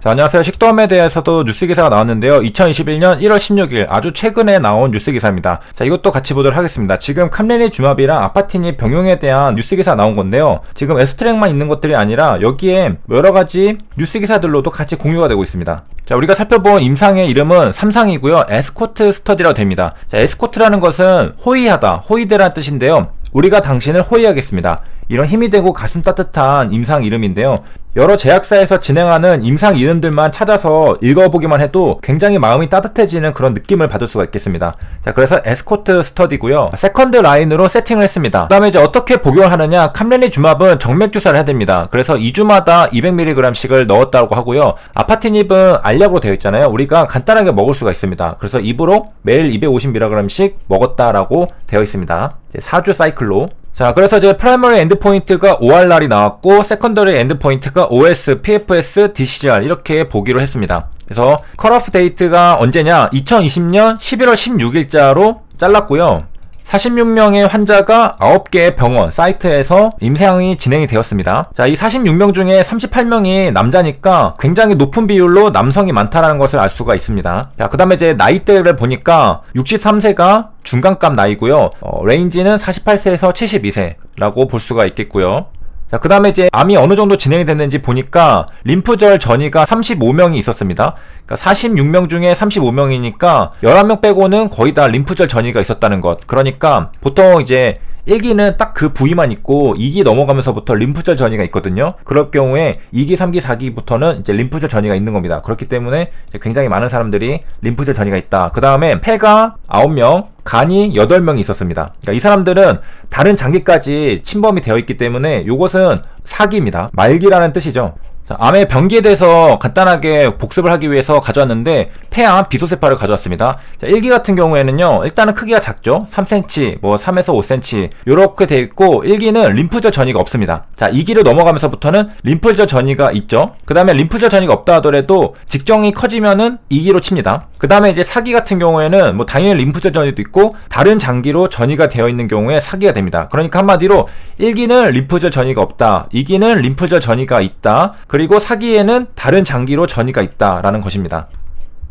자, 안녕하세요. 식도암에 대해서도 뉴스 기사가 나왔는데요. 2021년 1월 16일 아주 최근에 나온 뉴스 기사입니다. 자, 이것도 같이 보도록 하겠습니다. 지금 캄레니주마비랑 아파티닙 병용에 대한 뉴스 기사가 나온 건데요. 지금 에스트랙만 있는 것들이 아니라 여기에 여러가지 뉴스 기사들로도 같이 공유가 되고 있습니다. 자, 우리가 살펴본 임상의 이름은 3상이고요. 에스코트 스터디라고 됩니다. 자, 에스코트라는 것은 호위하다, 호위대라는 뜻인데요. 우리가 당신을 호위하겠습니다. 이런 힘이 되고 가슴 따뜻한 임상 이름인데요. 여러 제약사에서 진행하는 임상 이름들만 찾아서 읽어보기만 해도 굉장히 마음이 따뜻해지는 그런 느낌을 받을 수가 있겠습니다. 자, 그래서 에스코트 스터디고요. 세컨드 라인으로 세팅을 했습니다. 그 다음에 이제 어떻게 복용을 하느냐, 캄레니주마브는 정맥주사를 해야 됩니다. 그래서 2주마다 200mg씩을 넣었다고 하고요. 아파티닙은 알약으로 되어 있잖아요. 우리가 간단하게 먹을 수가 있습니다. 그래서 입으로 매일 250mg씩 먹었다라고 되어 있습니다. 4주 사이클로. 자, 그래서 이제 프라이머리 엔드포인트가 ORR이 나왔고, 세컨더리 엔드포인트가 OS, PFS, DCR 이렇게 보기로 했습니다. 그래서 컷오프 데이트가 언제냐? 2020년 11월 16일자로 잘랐고요. 46명의 환자가 9개의 병원, 사이트에서 임상이 진행이 되었습니다. 자, 이 46명 중에 38명이 남자니까 굉장히 높은 비율로 남성이 많다라는 것을 알 수가 있습니다. 자, 그 다음에 이제 나이대를 보니까 63세가 중간값 나이고요. 레인지는 48세에서 72세라고 볼 수가 있겠고요. 자, 그 다음에 이제 암이 어느 정도 진행이 됐는지 보니까 림프절 전이가 35명이 있었습니다. 그러니까 46명 중에 35명이니까 11명 빼고는 거의 다 림프절 전이가 있었다는 것. 그러니까 보통 이제 1기는 딱 그 부위만 있고 2기 넘어가면서부터 림프절 전이가 있거든요. 그럴 경우에 2기, 3기, 4기부터는 이제 림프절 전이가 있는 겁니다. 그렇기 때문에 굉장히 많은 사람들이 림프절 전이가 있다. 그 다음에 폐가 9명, 간이 8명이 있었습니다. 그러니까 이 사람들은 다른 장기까지 침범이 되어 있기 때문에 이것은 4기입니다. 말기라는 뜻이죠. 자, 암의 병기에 대해서 간단하게 복습을 하기 위해서 가져왔는데 폐암 비소세파를 가져왔습니다. 자, 1기 같은 경우에는요, 일단은 크기가 작죠. 3cm, 뭐 3에서 5cm 요렇게 되어 있고, 1기는 림프절 전이가 없습니다. 자, 2기를 넘어가면서부터는 림프절 전이가 있죠. 그 다음에 림프절 전이가 없다 하더라도 직정이 커지면은 2기로 칩니다. 그 다음에 이제 4기 같은 경우에는 뭐 당연히 림프절 전이도 있고 다른 장기로 전이가 되어 있는 경우에 4기가 됩니다. 그러니까 한마디로 1기는 림프절 전이가 없다, 2기는 림프절 전이가 있다, 그리고 4기에는 다른 장기로 전이가 있다라는 것입니다.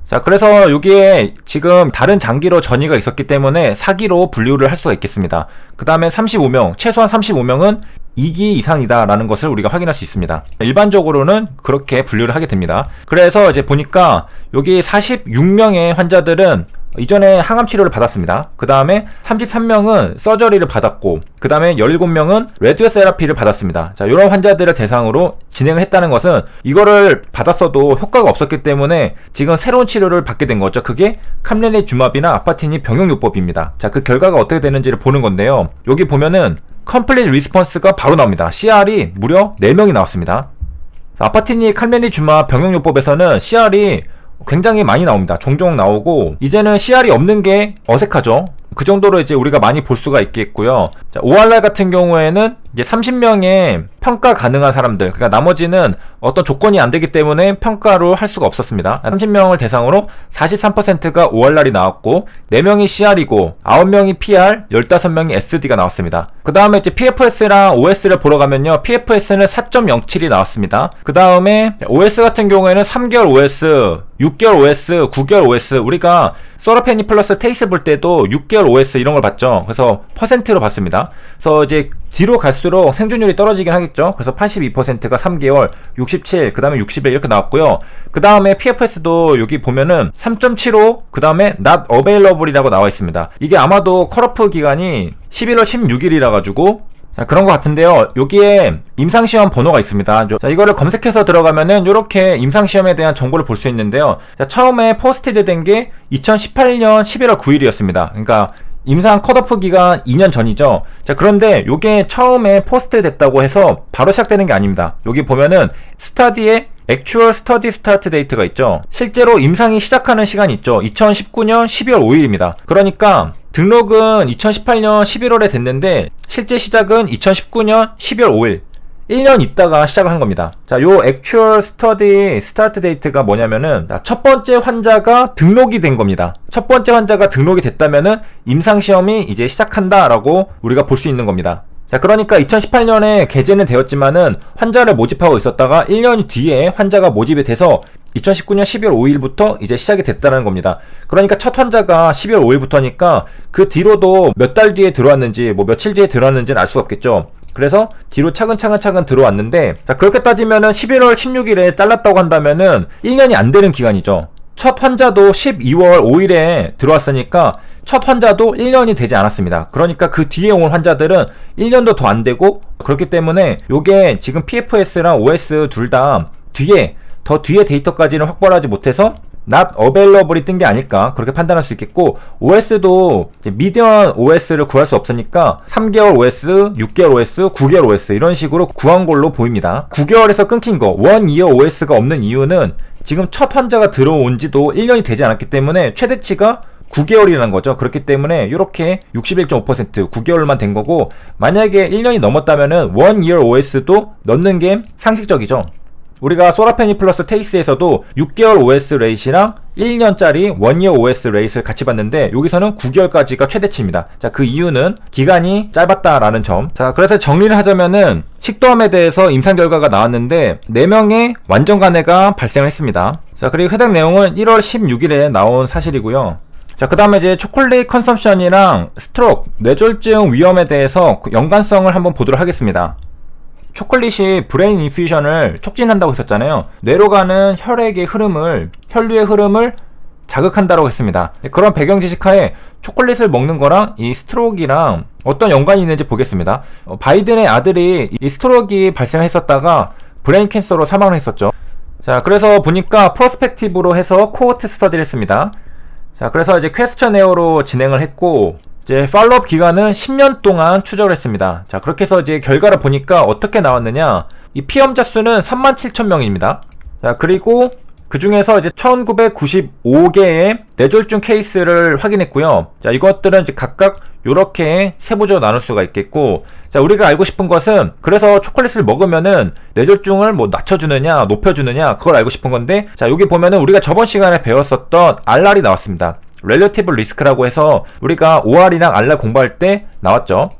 자, 그래서 여기에 지금 다른 장기로 전이가 있었기 때문에 4기로 분류를 할 수가 있겠습니다. 그 다음에 35명, 최소한 35명은 2기 이상이다 라는 것을 우리가 확인할 수 있습니다. 일반적으로는 그렇게 분류를 하게 됩니다. 그래서 이제 보니까 여기 46명의 환자들은 이전에 항암 치료를 받았습니다. 그 다음에 33명은 서저리를 받았고, 그 다음에 17명은 레디오 세라피를 받았습니다. 자, 이런 환자들을 대상으로 진행을 했다는 것은 이거를 받았어도 효과가 없었기 때문에 지금 새로운 치료를 받게 된 거죠. 그게 캄레니주마비나 아파티닙 병용요법입니다. 자, 그 결과가 어떻게 되는지를 보는 건데요. 여기 보면은 컴플릿 리스폰스가 바로 나옵니다. CR이 무려 4명이 나왔습니다. 아파티닙 캄레니주마 병용요법에서는 CR이 굉장히 많이 나옵니다. 종종 나오고, 이제는 CR이 없는 게 어색하죠. 그 정도로 이제 우리가 많이 볼 수가 있겠고요. 자, ORR 같은 경우에는 이제 30명의 평가 가능한 사람들, 그러니까 나머지는 어떤 조건이 안 되기 때문에 평가를 할 수가 없었습니다. 30명을 대상으로 43%가 ORR이 나왔고, 4명이 CR이고, 9명이 PR, 15명이 SD가 나왔습니다. 그 다음에 이제 PFS랑 OS를 보러 가면요, PFS는 4.07이 나왔습니다. 그 다음에 OS 같은 경우에는 3개월 OS, 6개월 OS, 9개월 OS, 우리가 소라페니 플러스 테이스 볼 때도 6개월 OS 이런 걸 봤죠. 그래서 퍼센트로 봤습니다. 그래서 이제 뒤로 갈수록 생존율이 떨어지긴 하겠죠. 그래서 82%가 3개월, 67, 그 다음에 61 이렇게 나왔고요. 그 다음에 PFS도 여기 보면은 3.75, 그 다음에 not available이라고 나와 있습니다. 이게 아마도 컷오프 기간이 11월 16일이라 가지고 자, 그런 것 같은데요. 여기에 임상시험 번호가 있습니다. 자, 이거를 검색해서 들어가면은 이렇게 임상시험에 대한 정보를 볼 수 있는데요. 자, 처음에 포스티드 된 게 2018년 11월 9일이었습니다. 그러니까 임상 컷오프 기간 2년 전이죠. 자, 그런데 요게 처음에 포스트 됐다고 해서 바로 시작되는 게 아닙니다. 여기 보면은 스터디에 액추얼 스터디 스타트 데이트가 있죠. 실제로 임상이 시작하는 시간이 있죠. 2019년 12월 5일입니다. 그러니까 등록은 2018년 11월에 됐는데 실제 시작은 2019년 12월 5일. 1년 있다가 시작을 한 겁니다. 자, 요 액추얼 스터디 스타트 데이트가 뭐냐면은 첫 번째 환자가 등록이 된 겁니다. 첫 번째 환자가 등록이 됐다면은 임상시험이 이제 시작한다라고 우리가 볼 수 있는 겁니다. 자, 그러니까 2018년에 개제는 되었지만은 환자를 모집하고 있었다가 1년 뒤에 환자가 모집이 돼서 2019년 12월 5일부터 이제 시작이 됐다는 겁니다. 그러니까 첫 환자가 12월 5일부터니까 그 뒤로도 몇 달 뒤에 들어왔는지 뭐 며칠 뒤에 들어왔는지는 알 수가 없겠죠. 그래서 뒤로 차근차근 들어왔는데, 자, 그렇게 따지면은 11월 16일에 잘랐다고 한다면은 1년이 안 되는 기간이죠. 첫 환자도 12월 5일에 들어왔으니까 첫 환자도 1년이 되지 않았습니다. 그러니까 그 뒤에 온 환자들은 1년도 더 안 되고, 그렇기 때문에 요게 지금 PFS랑 OS 둘 다 더 뒤에 데이터까지는 확보를 하지 못해서 not available이 뜬 게 아닐까, 그렇게 판단할 수 있겠고, OS도 미디언 OS를 구할 수 없으니까 3개월 OS, 6개월 OS, 9개월 OS 이런 식으로 구한 걸로 보입니다. 9개월에서 끊긴 거, 1year OS가 없는 이유는 지금 첫 환자가 들어온 지도 1년이 되지 않았기 때문에 최대치가 9개월이라는 거죠. 그렇기 때문에 이렇게 61.5% 9개월만 된 거고, 만약에 1년이 넘었다면은 1year OS도 넣는 게 상식적이죠. 우리가 소라페니 플러스 테이스에서도 6개월 OS 레이시랑 1년짜리 1year OS 레이스를 같이 봤는데, 여기서는 9개월까지가 최대치입니다. 자, 그 이유는 기간이 짧았다라는 점. 자, 그래서 정리를 하자면은 식도암에 대해서 임상 결과가 나왔는데 4명의 완전 간해가 발생을 했습니다. 자, 그리고 해당 내용은 1월 16일에 나온 사실이고요. 자, 그 다음에 이제 초콜릿 컨섬션이랑 스트로크, 뇌졸중 위험에 대해서 연관성을 한번 보도록 하겠습니다. 초콜릿이 브레인 인퓨전을 촉진한다고 했었잖아요. 뇌로 가는 혈액의 흐름을, 혈류의 흐름을 자극한다고 했습니다. 그런 배경 지식하에 초콜릿을 먹는 거랑 이 스트로크랑 어떤 연관이 있는지 보겠습니다. 바이든의 아들이 이 스트로크가 발생했었다가 브레인 캔서로 사망을 했었죠. 자, 그래서 보니까 프로스펙티브로 해서 코호트 스터디를 했습니다. 자, 그래서 이제 퀘스처네어로 진행을 했고, 이제 팔로업 기간은 10년 동안 추적을 했습니다. 자, 그렇게 해서 이제 결과를 보니까 어떻게 나왔느냐, 이 피험자 수는 37,000명입니다. 자, 그리고 그 중에서 이제 1995개의 뇌졸중 케이스를 확인했고요. 자, 이것들은 이제 각각 요렇게 세부적으로 나눌 수가 있겠고, 자, 우리가 알고 싶은 것은, 그래서 초콜릿을 먹으면은 뇌졸중을 뭐 낮춰주느냐 높여주느냐, 그걸 알고 싶은 건데, 자, 여기 보면은 우리가 저번 시간에 배웠었던 RR이 나왔습니다. Relative Risk라고 해서 우리가 OR이랑 RR 공부할 때 나왔죠.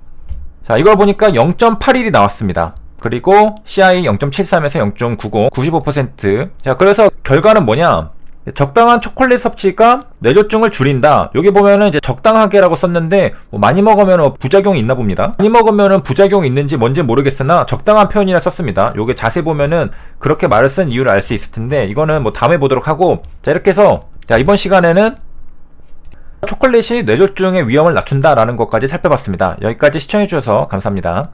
자, 이걸 보니까 0.81이 나왔습니다. 그리고 CI 0.73에서 0.90, 95%. 자, 그래서 결과는 뭐냐? 적당한 초콜릿 섭취가 뇌졸중을 줄인다. 여기 보면은 이제 적당하게라고 썼는데, 뭐 많이 먹으면 부작용이 있나 봅니다. 많이 먹으면은 부작용이 있는지 뭔지 모르겠으나 적당한 표현이라 썼습니다. 요게 자세히 보면은 그렇게 말을 쓴 이유를 알 수 있을 텐데, 이거는 뭐 다음에 보도록 하고, 자, 이렇게 해서 자, 이번 시간에는 초콜릿이 뇌졸중의 위험을 낮춘다라는 것까지 살펴봤습니다. 여기까지 시청해주셔서 감사합니다.